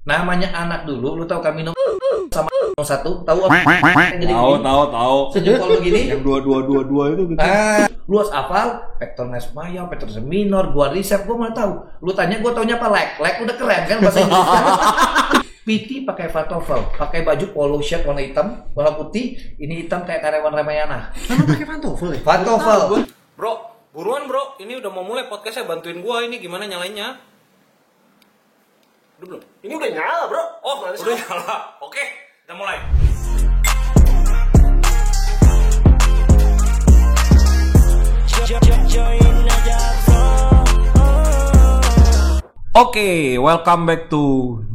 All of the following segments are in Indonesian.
Namanya anak dulu, lu tahu kami minum sama satu, tahu apa? Tahu. Sejempol begini. Yang dua itu gitu. Lu harus hafal Pectornis Major, Pectornis Minor, gua riset, gua mana tahu. Lu tanya gua taunya apa? Lek udah keren kan bahasa Inggris. PT pakai pantofel, pakai baju polo shirt warna hitam, warna putih, ini hitam kayak karyawan Ramayana. Mana pakai pantofel ya? Pantofel. Bro, buruan bro, ini udah mau mulai podcastnya, bantuin gua ini gimana nyalainnya. Udah belum? Ini udah nyala, Bro. Oh, udah nyala. Oke, kita mulai. Oke, welcome back to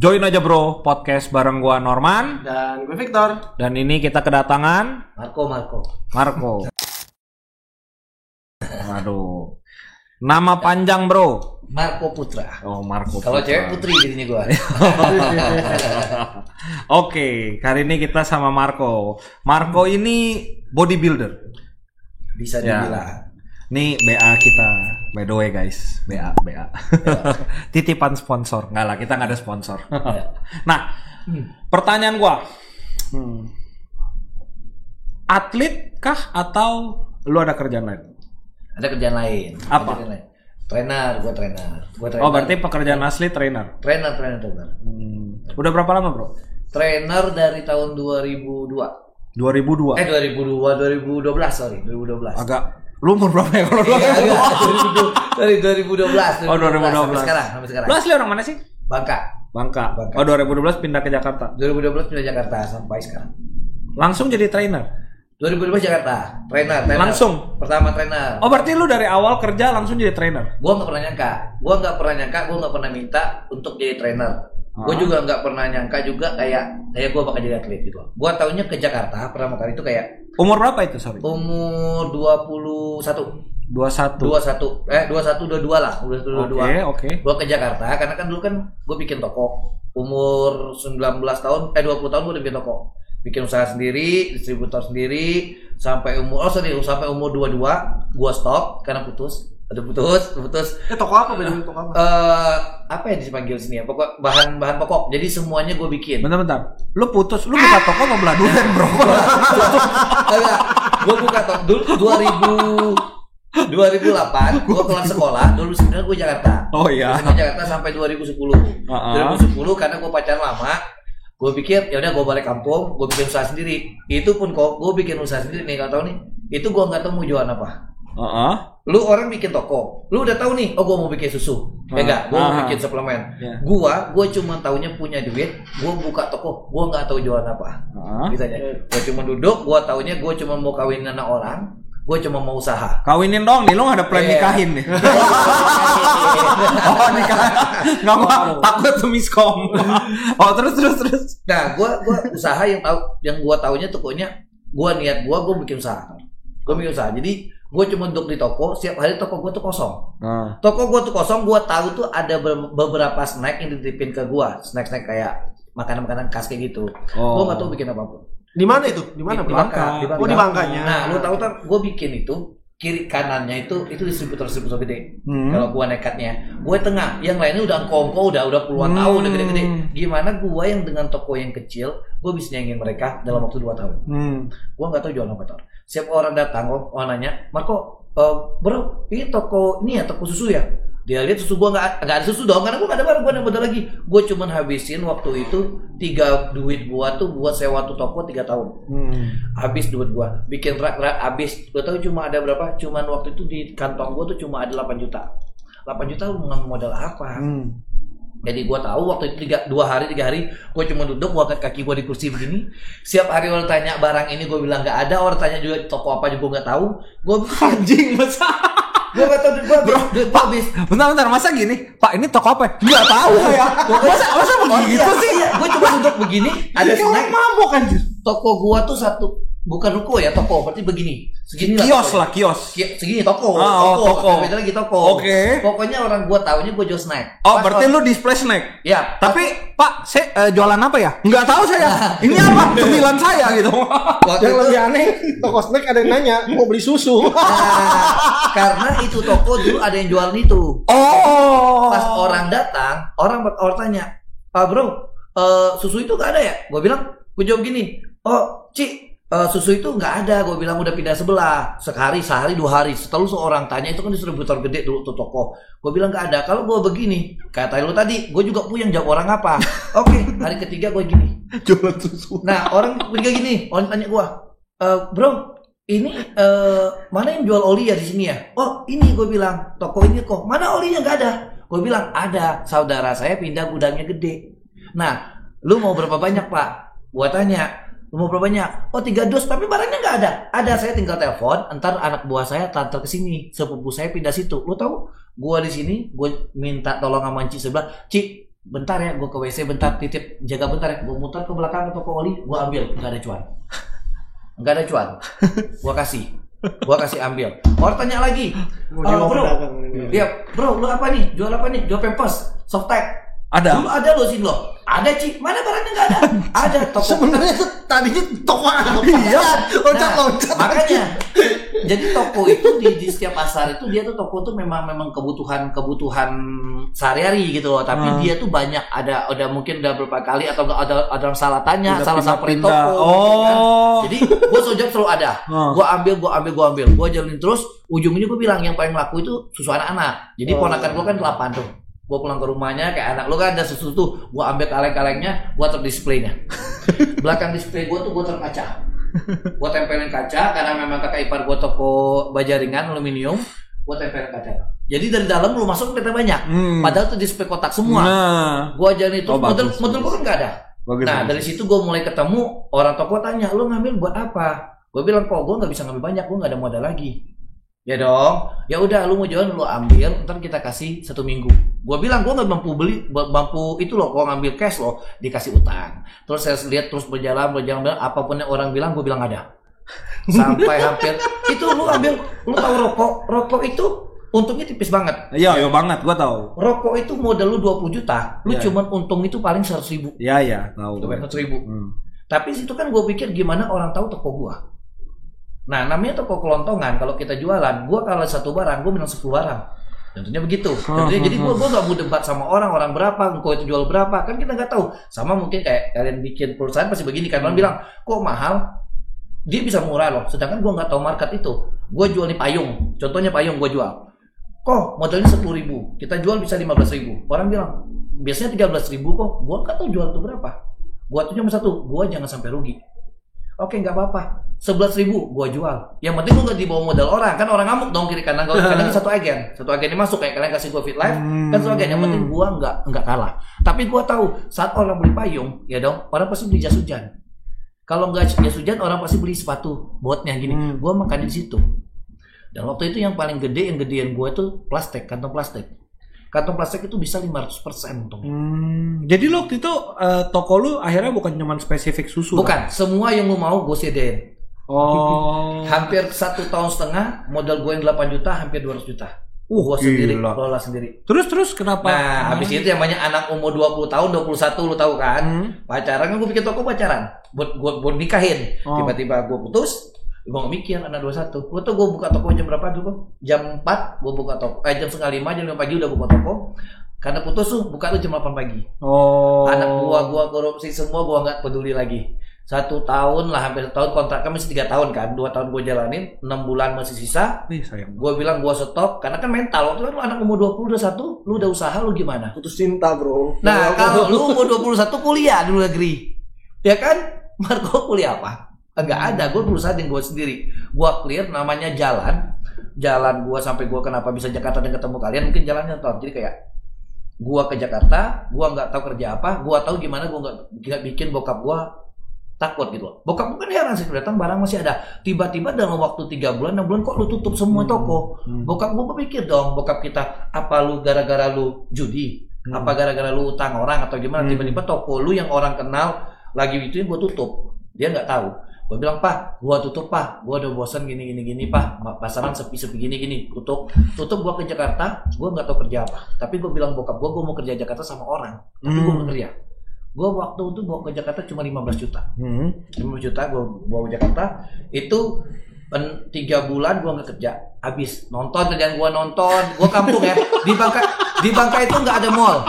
Join Aja Bro podcast bareng gua Norman Dan gue Victor. dan ini kita kedatangan Marco. Waduh. Nama panjang, Bro. Marco Putra. Oh, Marco. Kalau Putra. cewek Putri jadinya gua. Oke, kali ini kita sama Marco. Marco ini bodybuilder. Bisa Ya. dibilang. Nih BA kita, by the way guys, BA. Titipan sponsor, nggak lah, kita nggak ada sponsor. Nah, pertanyaan gua, atlet kah atau lu ada kerjaan lain? Ada kerjaan lain. Apa? Kerjaan lain. Gua trainer. Oh, berarti pekerjaan asli trainer. Trainer. Udah berapa lama, Bro? Trainer dari tahun 2002. 2002. 2012, sorry, 2012. Agak lu umur berapa ya kalau Dari 2012. Oh, 2012. Sampai sekarang. Lu asli orang mana sih? Bangka. Bangka. Oh, 2012 pindah ke Jakarta. 2012 pindah Jakarta sampai sekarang. Langsung jadi trainer. 2012 Jakarta, trainer. Langsung? Pertama trainer. Oh, berarti lu dari awal kerja langsung jadi trainer? Gua nggak pernah minta untuk jadi trainer. Gue juga nggak pernah nyangka juga kayak gue bakal jadi atlet gitu. Gue taunya ke Jakarta pertama kali itu kayak Umur berapa itu, sorry? umur 21. 22 lah, udah 22. Oke. Gue ke Jakarta karena kan dulu kan gue bikin toko. Umur 19 tahun, 20 tahun gue udah bikin toko. Bikin usaha sendiri, distributor sendiri sampai umur 22 gue stop karena putus. Toko apa beda toko apa? Apa yang dipanggil sini ya? Pokok bahan pokok. Jadi semuanya gue bikin. Bentar. Lu putus, lu buka toko apa belah durian, Bro? Gue buka toko dulu 2008. Gue kelar sekolah. 2009 gue Jakarta. Oh iya. Gue Jakarta sampai 2010. 2010 karena gue pacaran lama. Gue pikir ya udah gue balik kampung. Gue bikin usaha sendiri. Itu pun kok gue bikin usaha sendiri nih. Kalau tahu nih, itu gue nggak tahu mau jualan apa. Lu orang bikin toko, lu udah tahu nih, oh gue mau bikin susu, enggak, gue mau bikin suplemen. Gue cuma taunya punya duit, gue buka toko, gue nggak tahu jualan apa. Gitu aja. Gue cuma duduk, gue taunya gue cuma mau kawin anak orang, gue cuma mau usaha. Kawinin dong nih, lu nggak ada plan nikahin nih. Oh, nikah. Nggak mau, takut tuh miskom. Oh, terus. Nah, gue usaha yang gue taunya tokonya, gue niat gue bikin usaha. Jadi gue cuma duduk di toko, setiap hari toko gue tuh kosong. Toko gue tuh kosong, gue tahu tuh ada beberapa snack yang dititipin ke gue, snack kayak makanan khas kayak gitu. Gue nggak tahu bikin apapun. Di mana itu? Di mana? Di Bangka. Oh, di Bangkanya. Nah, lu tahu kan, gue bikin itu kiri kanannya itu distributor gede. Kalau gue nekatnya, gue tengah, yang lainnya udah angko udah puluhan tahun, udah gede-gede. Gimana gue yang dengan toko yang kecil, gue bisa nyanyiin mereka dalam waktu 2 tahun. Gue nggak tahu jualan apa. Siap orang datang, orang nanya, Marco, bro, ini toko susu ya? Dia lihat susu gue nggak ada susu dong, karena gue nggak ada barang, gue ada modal lagi. Gue cuman habisin waktu itu 3 duit gue tuh buat sewa tuh toko 3 tahun. Habis duit gue, bikin rak habis. Gue tahu cuma ada berapa? Cuman waktu itu di kantong gue tuh cuma ada 8 juta. 8 juta lu ngambil modal apa? Jadi gue tahu waktu itu 3 hari gue cuma duduk, gue angkat kaki gue di kursi begini. Siap hari orang tanya barang ini, gue bilang nggak ada. Orang tanya juga toko apa juga gue nggak tahu. Gue Anjing, masa? Gue nggak tahu duit gue habis. Bentar, masa gini? Pak, ini toko apa? Nggak tahu saya. Masa begitu sih? Gue cuma duduk begini, ada snack. Mabok anjir. Toko gue tuh bukan ruko ya, toko berarti begini. Segini lah. Kios. Segini toko. Toko. Beda lagi toko. Oke. Pokoknya orang gue taunya gue jual snack. Oh, berarti lu display snack? Ya. Tapi, Pak, saya jualan apa ya? Nggak tahu saya. Ini apa? Cemilan saya gitu. Yang lebih aneh, toko snack ada yang nanya, mau beli susu. Karena itu toko dulu ada yang jualan itu. Oh. Pas orang datang, orang tanya, Pak bro, susu itu nggak ada ya? Gue jawab gini, oh Ci, susu itu nggak ada. Gue bilang udah pindah sebelah, sehari 2 hari. Setelah seorang tanya, itu kan distributor gede dulu tuh toko. Gue bilang nggak ada. Kalau gue begini, kata lu tadi, gue juga puyeng jawab orang apa. Oke, hari ketiga gue gini. Jualan susu. Nah orang ketiga gini, orang tanya gue, bro, ini mana yang jual oli ya di sini ya? Oh ini, gue bilang toko ini kok. Mana olinya nggak ada? Gue bilang ada. Saudara saya pindah gudangnya gede. Nah, lu mau berapa banyak pak? Gua tanya, lu mau berapa banyak? Oh 3 dus, tapi barangnya nggak ada. Ada, saya tinggal telepon. Entar anak buah saya tantar ke sini, sepupu saya pindah situ. Lu tahu? Gua di sini, gua minta tolong sama Ci sebelah. Ci, bentar ya, gua ke WC bentar, titip jaga bentar ya. Gua muter ke belakang ke toko oli, gua ambil, nggak ada cuan. Nggak ada cuan. Gua kasih ambil. Orang tanya lagi, bro, ya bro, lu apa nih? Jual apa nih? Jual Pampers, Softtek. Ada. Dulu ada lo sini lo. Ada Ci, mana barangnya nggak ada? Ada toko. Sebenarnya itu tadinya toko apa? Iya, loncat-loncat. Makanya. Jadi toko itu di setiap pasar itu dia tuh toko tuh memang kebutuhan sehari-hari gitu loh. Tapi dia tuh banyak ada mungkin udah berapa kali atau ada salah tanya, salah samperin toko. Gitu kan. Jadi gue sojok selalu ada. Gue ambil. Gue jalanin terus. Ujungnya gue bilang yang paling laku itu susu anak-anak. Jadi ponakan gue kan 8 tuh. Gue pulang ke rumahnya kayak anak lo kan ada susu tuh, gue ambil kaleng-kalengnya, gue taruh displaynya. Belakang display gue tuh gue taruh kaca, gue tempelin kaca karena memang kakak ipar gue toko baja ringan aluminium, gue tempelin kaca. Jadi dari dalam lu masuk kelihatan banyak, padahal tuh display kotak semua. Gue ajarin itu model gue kan nggak ada. Nah dari situ gue mulai ketemu orang toko tanya, lu ngambil buat apa? Gue bilang kok gue nggak bisa ngambil banyak, gue nggak ada modal lagi. Ya dong, ya udah lu mau jualan lu ambil, ntar kita kasih 1 minggu. Gua bilang gua nggak mampu itu loh, kalau ngambil cash loh dikasih utang. Terus saya lihat terus berjalan, apapun yang orang bilang gua bilang ada. Sampai hampir itu lu ambil, lu tahu rokok itu untungnya tipis banget. Iya banget, gua tahu. Rokok itu modal lu 20 juta, lu cuman untung itu paling 100.000. Iya, tahu. 100.000. Tapi situ kan gua pikir gimana orang tahu toko gua. Nah, namanya toko kelontongan. Kalau kita jualan, gue kalau 1 barang, gue bilang 10 barang. Tentunya begitu. Jadi gue nggak mau debat sama orang berapa, engkau itu jual berapa, kan kita nggak tahu. Sama mungkin kayak kalian bikin perusahaan pasti begini kan, orang bilang kok mahal, dia bisa murah loh. Sedangkan gue nggak tahu market itu. Gue jual nih payung, contohnya payung gue jual. Kok modalnya 10.000, kita jual bisa 15.000. Orang bilang biasanya 13.000 kok. Gue nggak tahu jual tuh berapa. Gue tuh cuma 1, gue jangan sampai rugi. Oke, nggak apa-apa. 11.000 gua jual. Yang penting gua nggak dibawa modal orang. Kan orang ngamuk dong kiri kanan. Karena satu agen ini masuk kayak kalian kasih gua Fit Life. Kan satu agen. Yang penting gua nggak kalah. Tapi gua tahu saat orang beli payung, ya dong, orang pasti beli jas hujan. Kalau nggak jas hujan, orang pasti beli sepatu botnya gini. Gua makan di situ. Dan waktu itu yang paling gede, yang gedean gua itu plastik, kantong plastik. Kantong plastik itu bisa 500% untungnya. Jadi lo waktu itu toko lu akhirnya bukan cuma spesifik susu? Bukan, semua yang lu mau gue sediain. Hampir 1,5 tahun, modal gue yang 8 juta, hampir 200 juta. Gue sendiri, kelola sendiri. Terus kenapa? Nah, habis itu yang banyak anak umur 20 tahun, 21 lu tahu kan? Pacaran kan gue bikin toko pacaran. Buat nikahin. Tiba-tiba gue putus. Gue gak mikir anak 21. Lu tuh gue buka toko jam berapa dulu? Jam 4 gue buka toko. Jam 4:30, jam 5 pagi udah buka toko. Karena putus tuh buka tuh jam 8 pagi. Anak gua korupsi semua, gua nggak peduli lagi. 1 tahun lah, hampir 1 tahun, kontraknya masih 3 tahun kan. 2 tahun gua jalanin, 6 bulan masih sisa. Gua bilang gua stop karena kan mental. Waktu itu anak umur 20, 21, lu udah usaha, lu gimana? Putus cinta, bro. Nah, kalau lu umur 21 kuliah di luar negeri. Ya kan? Marco kuliah apa? Enggak ada, gue berusaha dengan gue sendiri. Gue clear namanya jalan gue sampai gue kenapa bisa Jakarta dan ketemu kalian, mungkin jalannya nonton. Jadi kayak gue ke Jakarta, gue nggak tahu kerja apa, gue tahu gimana gue nggak bikin bokap gue takut gitu loh. Bokap gue kan heran sih, datang barang masih ada. Tiba-tiba dalam waktu 3 bulan, 6 bulan kok lu tutup semua toko. Bokap gue berpikir dong, bokap kita, apa lu gara-gara lu judi? Apa gara-gara lu utang orang atau gimana? Tiba-tiba toko lu yang orang kenal lagi itu gue tutup. Dia nggak tahu. Gue bilang, Pak, gue tutup, Pak. Gue udah bosan gini, Pak. Pasaran sepi gini. Tutup gue ke Jakarta. Gue nggak tahu kerja apa. Tapi gue bilang bokap gue mau kerja Jakarta sama orang. Tapi gue mau kerja. Gue waktu itu bawa ke Jakarta cuma 15 juta. 15 juta gue bawa ke Jakarta. Itu 3 bulan gue nggak kerja. Habis nonton, kerjaan gue nonton. Gue kampung ya. Di Bangka itu nggak ada mall.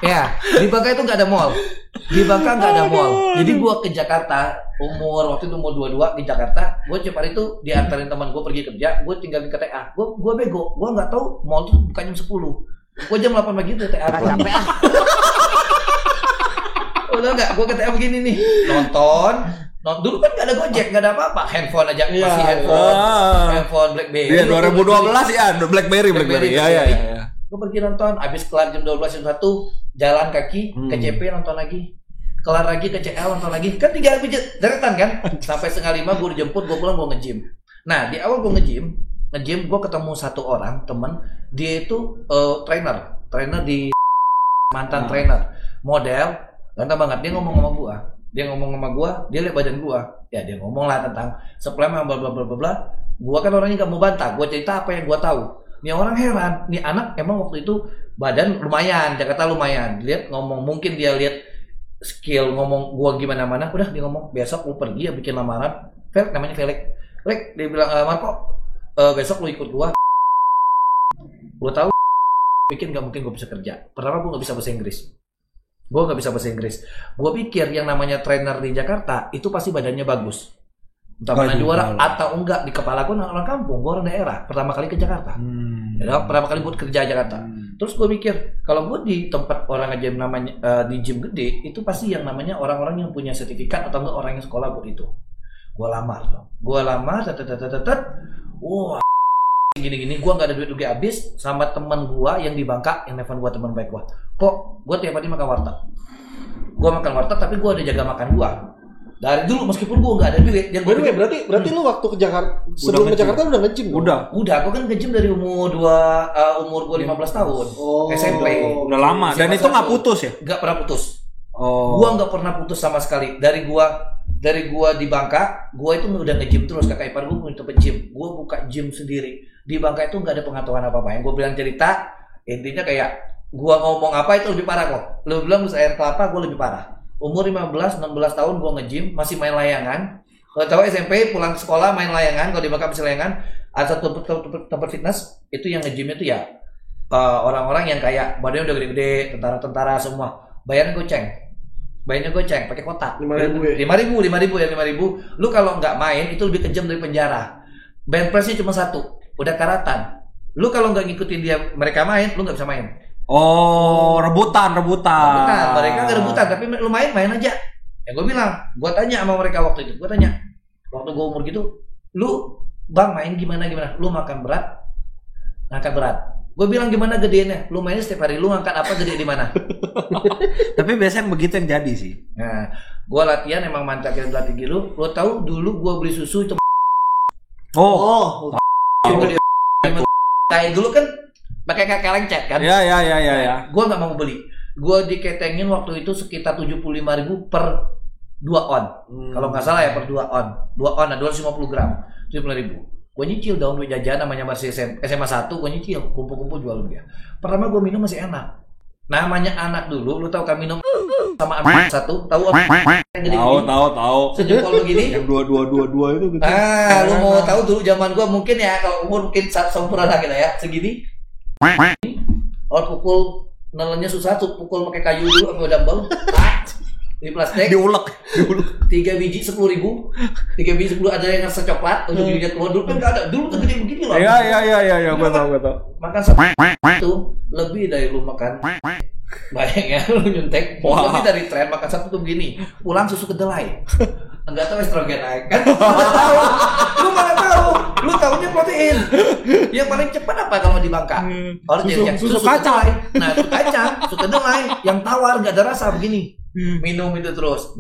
Ya, di Bangka itu nggak ada mall. Di Bangka nggak ada mall. Jadi gue ke Jakarta, waktu itu umur 22 di Jakarta. Gue tiap hari itu diantarin teman gue pergi kerja. Gue tinggal di KTA. Gue bego. Gue nggak tahu mall itu bukan jam 10. Gue jam 8 pagi di KTA. Capek ah. Udah nggak? Gue KTA begini nih. Nonton. Dulu kan nggak ada Gojek, nggak ada apa-apa. Handphone aja masih handphone BlackBerry. Iya 2012 ya, BlackBerry. Iya. Gue pergi nonton, abis kelar jam 12 jam 1 jalan kaki ke CP nonton lagi, kelar lagi ke CL nonton lagi, kan 3 pijat deretan kan, sampai 4:30 gue dijemput, gue pulang gue nge-gym. Nah di awal gue nge-gym gue ketemu satu orang temen, dia itu trainer di mantan trainer, model, ganteng banget. Dia ngomong sama gue, dia lihat badan gue, ya dia ngomong lah tentang suplemen bla bla bla bla. Gue kan orangnya gak mau bantah, gue cerita apa yang gue tahu. Nih orang heran, nih anak emang waktu itu badan lumayan, Jakarta lumayan. Lihat ngomong, mungkin dia lihat skill ngomong gua gimana mana, udah dia ngomong besok lu pergi ya bikin lamaran. Namanya Felix, dia bilang Marco, besok lu ikut gua. Gua tahu pikir nggak mungkin gua bisa kerja. Pertama gua nggak bisa bahasa Inggris. Gua pikir yang namanya trainer di Jakarta itu pasti badannya bagus. Entah mana juara atau enggak, di kepala gue orang kampung, gue orang daerah, pertama kali ke Jakarta, pertama kali buat kerja Jakarta. Terus gue mikir kalau gue di tempat orang aja namanya di gym gede, itu pasti yang namanya orang-orang yang punya sertifikat atau enggak orang yang sekolah buat itu. Gue lamar, wah gini-gini, gue nggak ada duit juga habis sama teman gue yang di Bangka, yang nelfon gue teman baik gue, kok gue tiap hari makan warteg, tapi gue ada jaga makan gue. Dari dulu meskipun gue nggak ada duit. Berarti lu waktu ke Jakarta sebelum ke Jakarta udah nge-gym? Udah. Gue kan nge-gym dari umur gue 15 tahun. SMP. Udah lama. Dan itu nggak putus ya? Nggak pernah putus. Gue nggak pernah putus sama sekali. Dari gue di Bangka, gue itu udah nge-gym terus. Kakak ipar gue punya tempat gym. Gue buka gym sendiri. Di Bangka itu nggak ada pengetahuan apa-apa. Yang gue bilang cerita, intinya kayak gue ngomong apa itu lebih parah kok. Lu bilang air kelapa, gue lebih parah. Umur 15-16 tahun gue nge-gym, masih main layangan. Kalau tahu SMP pulang sekolah main layangan, kalau di Bangka masih layangan. Ada satu tempat fitness, itu yang nge-gym itu ya orang-orang yang kayak badannya udah gede-gede, tentara-tentara semua. Bayarnya goceng, pakai kotak. 5.000 ya. 5.000. Lu kalau nggak main itu lebih kejam dari penjara. Bench press-nya cuma 1, udah karatan. Lu kalau nggak ngikutin mereka main, lu nggak bisa main. Rebutan. Mereka nggak rebutan, tapi lu main aja. Ya gue bilang, gue tanya sama mereka waktu itu, waktu gue umur gitu, lu bang main gimana? Lu makan berat, ngangkat berat. Gue bilang gimana gedeannya? Lu mainnya setiap hari, lu ngangkat apa gede di mana? Tapi biasanya begitu yang jadi sih. Nah, gue latihan emang mantap yang latih gitu. Lo tahu dulu gue beli susu itu. Kayak dulu kan pakai kakak lengket kan? Iya. Gue nggak mau beli. Gue diketengin waktu itu sekitar 75.000 per 2 on. Kalau nggak salah ya per 2 on. 2 on, 250 gram. 75.000. Gue nyicil daun duit jajan namanya masih SMA 1. Gue nyicil, kumpul-kumpul jual dia. Pertama gue minum masih enak. Namanya anak dulu, lu tahu kan minum sama anak satu, tahu apa? Tahu. Sejempol begini. Yang 2222 itu gitu. Lu mau tahu dulu zaman gua mungkin ya, kalau umur mungkin sempurna kita ya, segini. Pukul nelennya susah tuh, pukul pakai kayu dulu sama dumbbell. Di plastik. Diulek. 3 biji 10.000. 3 biji 10, ada yang rasa coklat, untuk giginya keluar dulu kan enggak ada. Dulu tuh gede begini loh. Iya, gua tahu. Makan satu itu lebih dari lu makan. Bayangnya lu nyuntek, lebih dari tren makan satu tuh begini. Pulang susu kedelai. Enggak tahu estrogen naik kan? Lu mana tahu? Lu tahunya protein. Yang paling cepat apa kalau di Bangka? Susu kacang. Nah, susu kacang, susu kedelai yang tawar enggak ada rasa begini. Minum itu terus,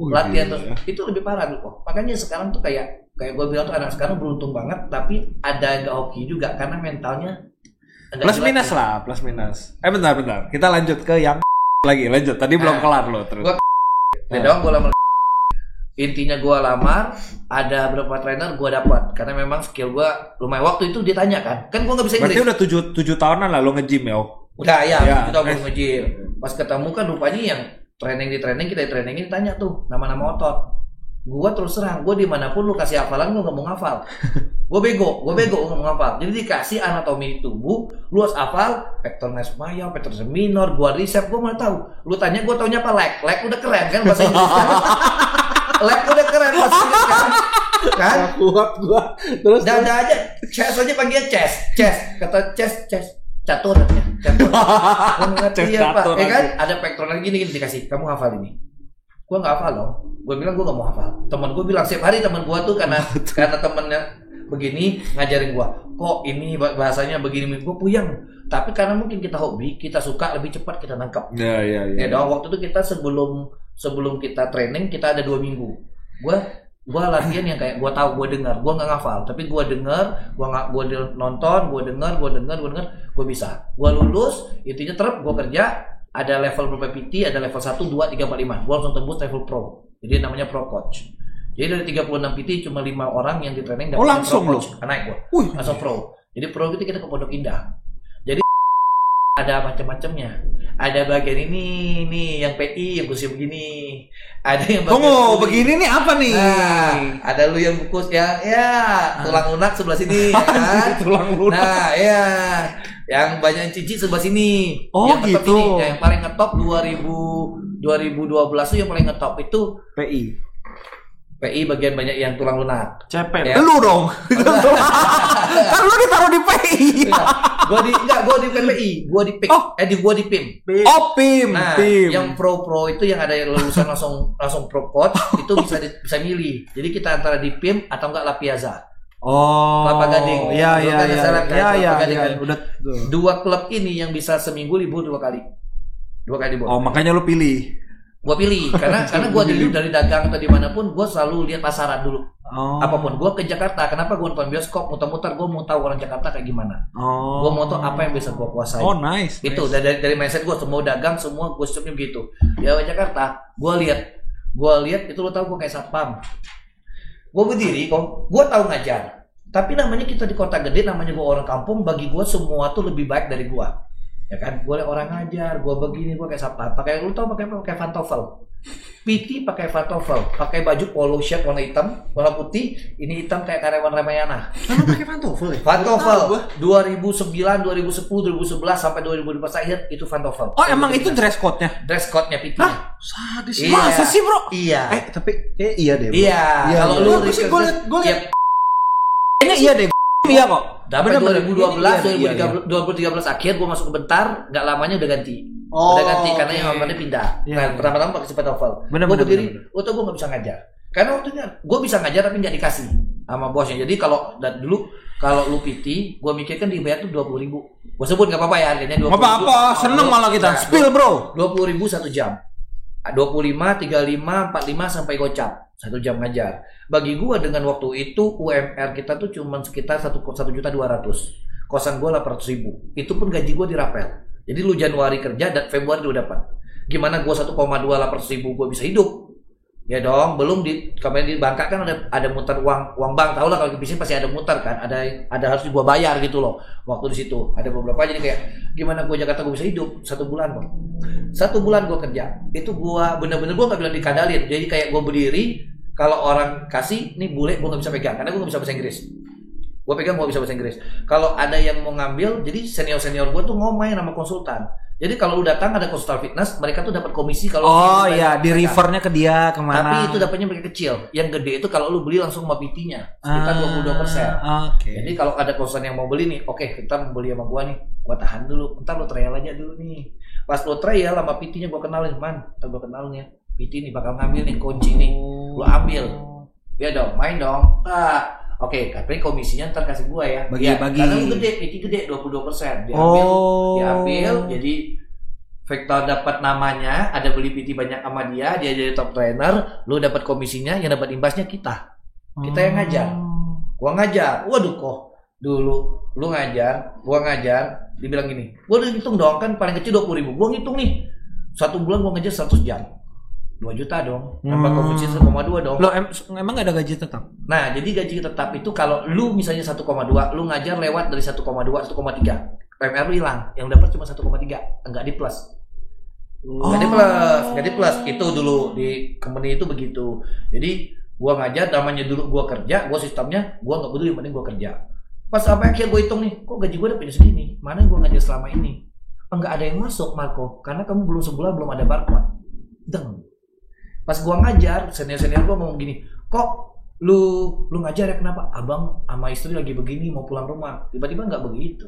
latihan terus. Itu lebih parah dulu kok. Makanya sekarang tuh kayak gue bilang tuh anak sekarang beruntung banget, tapi ada enggak hoki juga karena mentalnya plus minus lah, plus minus. Bentar. Kita lanjut ke yang lanjut. Tadi belum kelar loh terus. Gue lamar. Intinya gue lamar, ada beberapa trainer gue dapat karena memang skill gue lumayan. Waktu itu ditanya kan gue nggak bisa Inggris. Berarti udah 7 tahunan lah lo nge-gym ya? Udah ya. Kita mau nge-gym. Pas ketemu kan rupanya yang kita trainingin tanya tuh nama-nama otot. Gua terus terang, gua dimanapun lu kasih hafalan gua nggak mau ngafal. Gua bego nggak mau ngafal. Jadi dikasih anatomi tubuh, lu harus hafal vector nes major, vector nes minor, gua riset, gua mau tahu. Lu tanya gua taunya apa leg udah keren kan bahasa Inggris kan? Leg udah keren bahasa Inggris kan? Kan? Gak kuat gua. Terus Dada aja, chest aja panggil chest, kata chest, catur. Gua ngerti ya Pak, kan? Ada pektoral gini dikasih, kamu hafal ini. Gua nggak hafal dong. Gua bilang gua nggak mau hafal. Teman gua bilang setiap hari teman gua tuh karena temennya begini ngajarin gua. Kok ini bahasanya begini, gua puyeng. Tapi karena mungkin kita hobi, kita suka lebih cepat kita nangkap. Iya. Ya dong, waktu itu kita sebelum kita training kita ada 2 minggu. Gua latihan yang kayak gua tahu, gua dengar, gua nggak ngafal, tapi gua dengar, gua nonton, gua dengar, gua bisa. Gua lulus, intinya gua kerja, ada level berapa PT, ada level 1, 2, 3, 4, 5. Gua langsung tembus level pro. Jadi namanya pro coach. Jadi dari 36 PT cuma 5 orang yang di training dapat langsung pro coach. Naik gua. Langsung pro. Jadi pro itu kita ke Pondok Indah. Jadi ada macam-macamnya. Ada bagian ini nih yang PI yang kursi begini. Ada yang Tunggu, begini nih apa nih? Nah, ada lu yang bukus ya tulang lunak sebelah sini ya kan. Tulang lunak. Nah, ya. Yang banyak cici sebelah sini. Oh, yang gitu. Ini, yang paling ngetop 2012 tuh yang paling ngetop itu PI bagian banyak yang tulang lunak. Cepet. Ya. Lu dong. Kan lu ditaruh di PI. Gua di PI, gua di PIK. Gua di PIM. Oh, PIM. Nah, PIM. yang pro itu yang ada yang lulusan langsung pro coach itu bisa milih. Jadi kita antara di PIM atau enggak La Piazza. Oh. Kelapa Gading. Iya. Udah 2 klub ini yang bisa seminggu libur 2 kali. 2 kali libur. Oh, makanya lu pilih. Gua pilih karena gua dulu dari dagang atau dimanapun gua selalu lihat pasaran dulu. Oh. Apapun gua ke Jakarta, kenapa gua nonton bioskop muter-muter, gua mau tahu orang Jakarta kayak gimana. Oh. Gua mau tahu apa yang bisa gua kuasai. Oh, nice. Itu dari mindset gua semua dagang semua gua stopnya begitu. Di Jakarta, gua lihat itu lo tahu gua kayak satpam. Gua berdiri kok, gua tahu ngajar. Tapi namanya kita di kota gede, namanya gua orang kampung, bagi gua semua tuh lebih baik dari gua. Ya kan, gue orang ngajar, gue begini, gue kayak satpam. Lu tau pakai pantofel. PT pakai pantofel, pakai baju polo shirt warna hitam, warna putih, ini hitam kayak karyawan Ramayana. Karena pakai pantofel ya? Pantofel 2009, 2010, 2011 sampai 2015 akhir itu pantofel. Oh, emang itu dress code-nya? Dress code-nya PT. Hah? Sadis. Iya. Masa sih, Bro? Iya. Tapi iya deh. Bro. Iya. Kalau lu gue liat. Kayaknya iya deh. Iya kok. Dapat 2012, iya. 2013 akhir gue masuk ke Bentar, nggak lamanya udah ganti. Oh, Udah ganti karena yang normalnya pindah. Iya. Nah, pertama-tama pakai sepatu oval. Gue berdiri, waktu gue nggak bisa ngajar. Karena waktu itu gue bisa ngajar tapi nggak dikasih sama bosnya. Jadi kalau dulu kalau lu PT, gue mikir kan dibayar tuh 20.000. Gue sebut nggak apa-apa ya harganya 20.000. Nggak apa-apa, seneng malah kita. Spill bro. 20.000 1 jam. 25, 35, 45 sampai gocap 1 jam ngajar. Bagi gue dengan waktu itu UMR kita tuh cuma sekitar 1.200.000. Kosan gue 800.000. Itu pun gaji gue dirapel. Jadi lu Januari kerja dan Februari lu dapat. Gimana gue 1.2800.000 gue bisa hidup? Ya dong, belum kemarin di Bangka kan ada muter uang bank, tau lah kalau di bisnis pasti ada muter kan, ada harus gua bayar gitu loh. Waktu di situ ada beberapa jadi kayak gimana gua Jakarta gua bisa hidup 1 bulan bang. 1 bulan gua kerja itu gua bener-bener gua nggak bilang dikadalin. Jadi kayak gua berdiri kalau orang kasih nih bule gua nggak bisa pegang karena gua nggak bisa bahasa Inggris. Gua pegang gua bisa bahasa Inggris. Kalau ada yang mau ngambil, jadi senior gua tuh ngomongin sama konsultan. Jadi kalau lu datang ada konsultan fitness, mereka tuh dapat komisi kalau iya di refernya ke dia kemana. Tapi itu dapatnya mereka kecil. Yang gede itu kalau lu beli langsung sama PT-nya sekitar 22%. Okay. Jadi kalau ada konsultan yang mau beli nih, oke, kita mau beli sama gua nih. Gua tahan dulu, entar lu trial aja dulu nih. Pas lu trial sama PT-nya gua kenalin, "Man, entar gua kenalin ya. PT nih bakal ngambil nih kunci nih. Lu ambil." Ya dong, main dong. Oke, tapi komisinya ntar kasih gua ya. Bagi-bagi. Karena lu gede, PT gede 22%. Diambil, jadi Vector dapat namanya, ada beli PT banyak sama dia jadi top trainer, lu dapat komisinya, yang dapat imbasnya kita. Kita yang ngajar. Gua ngajar. Waduh kok. Dulu lu ngajar, gua ngajar, dibilang gini. Gua udah hitung dong kan paling kecil 20.000. Gua ngitung nih. 1 bulan gua ngajar 100 jam. 2 juta dong, tambah komisi 1,2 dong. Loh, emang gak ada gaji tetap? Nah, jadi gaji tetap itu kalau lu misalnya 1,2, lu ngajar lewat dari 1,2, 1,3. PMR lu hilang, yang dapat cuma 1,3, enggak di plus. Enggak di plus. Itu dulu di company itu begitu. Jadi Gua ngajar, namanya dulu gua kerja, gua sistemnya, gua nggak peduli, mending gua kerja. Pas apa akhir gua hitung nih, kok gaji gua udah punya segini, mana yang gua ngajar selama ini? Enggak ada yang masuk, Marco, karena kamu belum sebulan belum ada barcode. Deng. Pas gua ngajar, senior gua ngomong gini, kok lu ngajar ya, kenapa? Abang sama istri lagi begini mau pulang rumah. Tiba-tiba nggak begitu.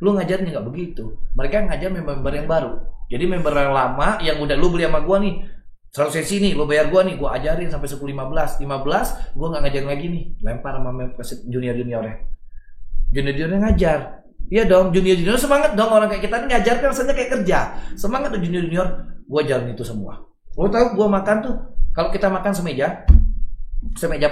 Lu ngajarnya nggak begitu. Mereka ngajar member yang baru. Jadi member yang lama yang udah lu beli sama gua nih, 100 sesi nih, lo bayar gua nih, gua ajarin sampai 10-15, gua nggak ngajarin lagi nih, lempar sama junior-juniornya. Junior-juniornya ngajar. Iya dong, junior-junior semangat dong, orang kayak kita nih ngajar kan rasanya kayak kerja. Semangat tuh junior-junior, gua ajarin itu semua. Lo tahu gua makan tuh, kalau kita makan semeja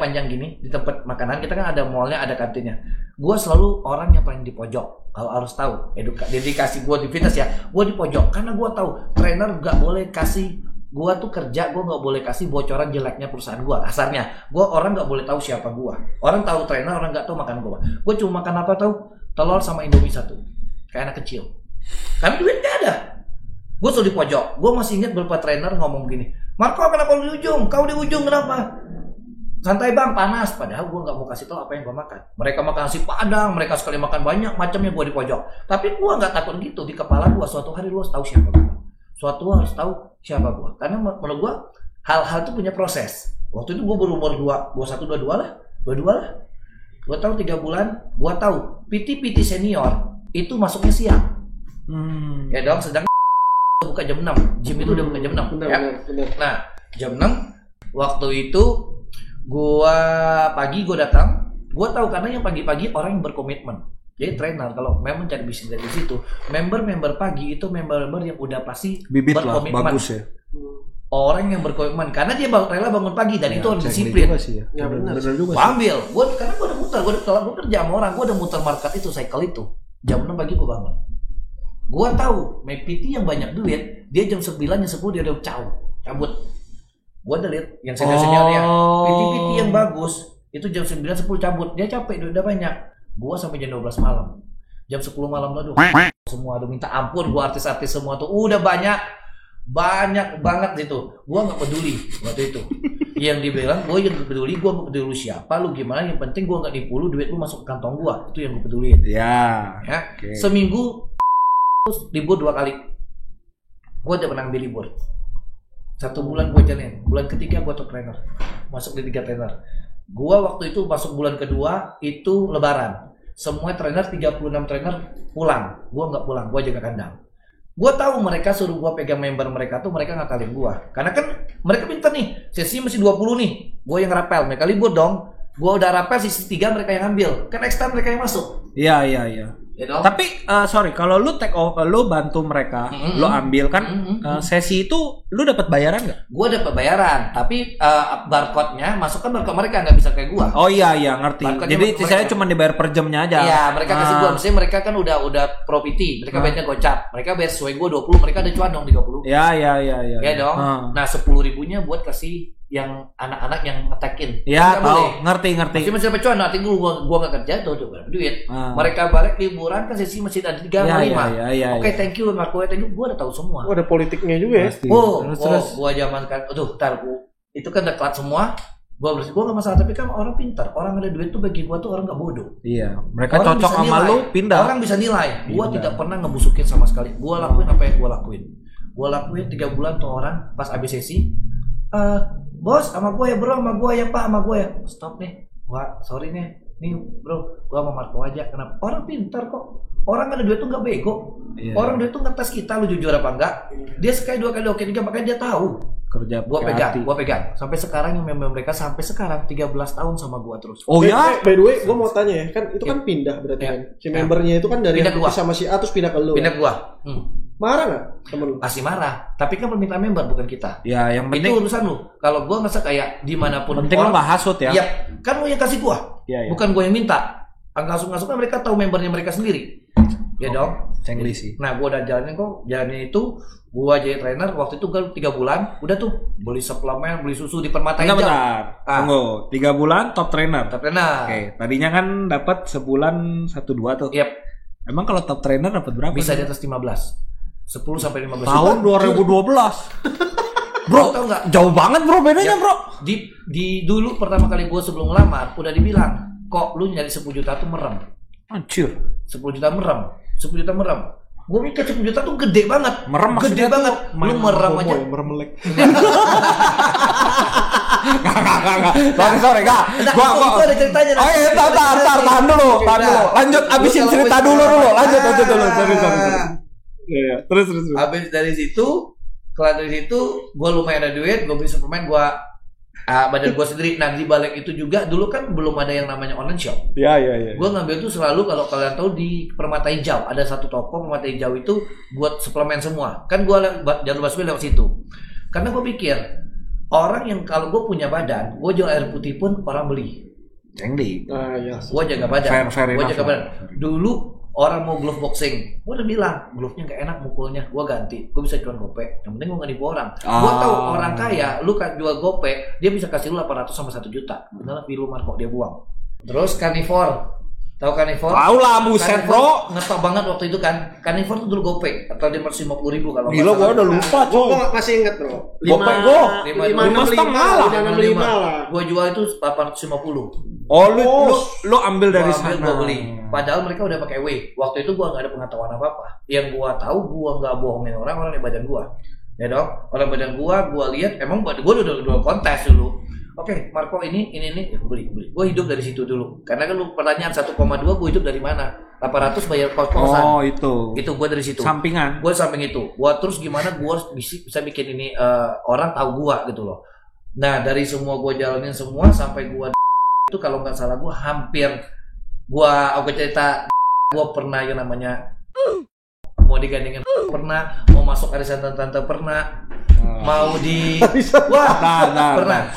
panjang gini di tempat makanan, kita kan ada mallnya, ada kantinnya. Gua selalu orang yang paling di pojok. Kalau harus tahu, dedikasi gua di fitness ya, gua di pojok karena gua tahu trainer nggak boleh kasih. Gua tuh kerja, gua nggak boleh kasih bocoran jeleknya perusahaan gua. Kasarnya, orang nggak boleh tahu siapa gua. Orang tahu trainer, orang nggak tahu makan gua. Gua cuma makan apa tahu? Telur sama Indomie 1, kayak anak kecil. Karena duit nggak ada. Gua selalu di pojok. Gua masih ingat beberapa trainer ngomong gini, Marco kenapa lu di ujung? Kau di ujung kenapa? Santai bang, panas. Padahal gua nggak mau kasih tahu apa yang gua makan. Mereka makan nasi padang, mereka sekali makan banyak macamnya, gua di pojok. Tapi gua nggak takut gitu. Di kepala gua suatu hari lu harus tahu siapa gua. Suatu harus tahu siapa gua, karena menurut gua hal-hal itu punya proses. Waktu itu gua berumur 22 lah. Gua tahu 3 bulan, gua tahu PT senior itu masuknya siang. Ya dong, sedang buka jam 6. Gym itu udah buka jam 6. Benar. Nah, jam 6 waktu itu gua pagi gua datang, gua tahu karena yang pagi-pagi orang yang berkomitmen. Jadi trainer kalau memang cari bisnis dari situ, member pagi itu member yang udah pasti bibit lah, berkomitmen. bagus ya. Orang yang berkomitmen karena dia rela bangun pagi dan itu harus disiplin. Ya benar juga. Gua ambil, karena gua udah muter, gua kerja sama orang, gua udah muter market itu, cycle itu. Jam 6 pagi gua bangun. Gua tahu, PT yang banyak duit, dia jam 9 jam 10 dia udah cabut. Gua udah lihat yang senior-seniornya, PT yang bagus itu jam 9 10 cabut, dia capek udah banyak. Gua sampai jam 12 malam. Jam 10 malam aduh. Semua aduh minta ampun, gua artis-artis semua tuh udah banyak banget itu. Gua enggak peduli waktu itu. Yang dibilang gua yang peduli, gua enggak peduli siapa lu gimana, yang penting gua enggak nipu lu, duit lu masuk ke kantong gua. Itu yang gua peduliin. Ya. Okay. Seminggu libur 2 kali. Gua udah pernah ambil libur. 1 bulan gua jalanin. Bulan ketiga gua top trainer. Masuk di 3 trainer. Gua waktu itu masuk bulan kedua itu lebaran. Semua trainer 36 trainer pulang. Gua nggak pulang, gua jaga kandang. Gua tahu mereka suruh gua pegang member mereka tuh mereka ngakalin gua. Karena kan mereka pintar nih. Sesi masih 20 nih. Gua yang rapel, mereka libur dong. Gua udah rapel sesi 3 mereka yang ambil. Kan next time mereka yang masuk. Iya. You know? Tapi sorry, kalau lu lu bantu mereka, lu ambil kan sesi itu lu dapat bayaran nggak? Gua dapat bayaran, tapi barcode-nya masuk kan barcode mereka nggak bisa kayak gua. Oh iya ngerti. Jadi saya cuma dibayar per jamnya aja. Iya, mereka kasih gua, maksudnya mereka kan udah pro PT, mereka bayarnya gocap. Mereka bayar sesuai gua 20, mereka ada cuan dong 30. Iya. Ya dong. Nah, 10.000-nya buat kasih yang anak-anak yang ngetekin. Iya, tahu. Ngerti. Masih dapat cuan, nanti gua enggak kerja tuh duit. Mereka balik liburan kan sesi masih ada 3 atau 5. Oke, thank you Marco, thank you. Gua udah tahu semua. Ada politiknya juga ya. Terus gua zaman kan itu kan dekat semua. Gua enggak masalah, tapi kan orang pintar. Orang ada duit tuh bagi gua tuh orang enggak bodoh. Iya, mereka orang cocok sama lu pindah. Orang bisa nilai. Gua tidak pernah ngebusukin sama sekali. Gua lakuin apa yang gua lakuin. Gua lakuin 3 bulan tuh orang pas habis sesi. Bos, sama gue ya bro, sama gue ya pak, sama gue ya. Stop nih, wah sorry nih bro, gue sama Marco aja. Kenapa? Orang pintar kok. Orang ada duit tuh nggak bego. Orang duit tuh ngetes kita, lu jujur apa enggak. Dia sekali 2 kali oke 3, makanya dia tahu. Kerja gue pegang. Sampai sekarang yang member mereka sampai sekarang 13 tahun sama gue terus. Oh ya? By the way, gue mau tanya ya, kan itu kan pindah berarti kan. Si membernya itu kan dari sama si A terus pindah ke lu. Pindah gua. Marah nggak temen lu? Pasti marah. Tapi kan permintaan member bukan kita. Ya, yang penting itu urusan lu. Kalau gua ngerasa kayak dimanapun penting lu nggak hasut ya. Iya, kan lu yang kasih gua. Bukan gua yang minta. Ngasuk-ngasuk kan mereka tahu membernya mereka sendiri. Ya dong. Cengli sih. Nah, gua udah jalanin itu. Gua jadi trainer waktu itu gua 3 bulan. Udah tuh beli suplemen, beli susu di Permata Hijau. Bentar. Tunggu. 3 bulan top trainer. Oke. Tadinya kan dapat sebulan 1-2 tuh. Yep. Emang kalau top trainer dapat berapa? Bisa di atas 15. 10 sampai 15 tahun 2012. Bro, tau nggak? jauh banget bro bedanya bro. Di dulu pertama kali gue sebelum ngelamar udah dibilang, kok lu nyari 10 juta tuh merem. Anjir. 10 juta merem. 10 juta merem. Gue mikir 10 juta tuh gede banget. Merem gede banget. Lu merem aja. Merem melek. Enggak. Sorry, enggak. Gua ada ceritanya. Oh iya, tahan dulu. Lanjut abisin cerita dulu. Lanjut dulu. Sorry. Iya, terus. Habis dari situ, kelar dari situ, gue lumayan ada duit, gue beli suplemen, gue badan gue sendiri. Nah di balik itu juga dulu kan belum ada yang namanya online shop. Iya. Gue ngambil tuh selalu kalau kalian tahu di Permata Hijau ada satu toko Permata Hijau itu buat suplemen semua. Kan gue jalur busway lewat situ. Karena gue pikir orang yang kalau gue punya badan, gue jual air putih pun orang beli. Cengdi. Iya. Gue jaga badan. Fair Gue enough jaga lah. badan. Dulu orang mau glove boxing, gue udah bilang glove-nya gak enak mukulnya, gue ganti, gue bisa jual gope, yang penting gue gak nipu orang. Gue tahu orang kaya, lu kan jual gope, dia bisa kasih lu 800 sama 1 juta, bener pilu Marco dia buang. Terus Carnivore, tahu Carnivore? Tahu lah buset bro. Ngetop banget waktu itu kan, Carnivore tuh dulu gope, atau dia 50.000 kalau. Gila gua udah lupa Gue coy. masih inget bro. Gope gua 5,65 lah. Gue jual itu 850. Oh lu ambil dari sana. Gue beli. Padahal mereka udah pakai whey. Waktu itu gue nggak ada pengetahuan apa-apa. Yang gue tahu gue nggak bohongin orang di badan gue. Ya dong. Orang badan gue lihat emang gue udah kontes dulu. Oke, Marco ini ya, beli. Gue hidup dari situ dulu. Karena kan lu pertanyaan 1,2 gue hidup dari mana? 800 bayar kos-kosan. Oh itu. Itu gue dari situ. Sampingan. Gue samping itu. Gue terus gimana gue bisa bikin ini orang tahu gue gitu loh. Nah dari semua gue jalanin semua sampai gue itu kalau nggak salah gue hampir aku cerita gue pernah yang namanya mau digandengin pernah, mau masuk arisan tante pernah, mau di pernah.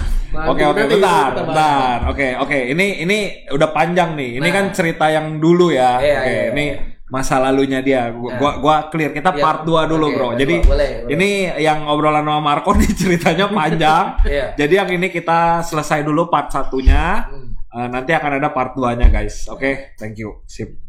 Oke, bentar. Oke. Ini udah panjang nih. Ini kan cerita yang dulu ya. Iya. Ini masa lalunya dia. Gua clear. Kita part 2 dulu, Bro. Jadi boleh. ini yang obrolan sama Marco nih ceritanya panjang. Jadi yang ini kita selesai dulu part 1-nya. Nanti akan ada part 2-nya, guys. Oke, thank you. Sip.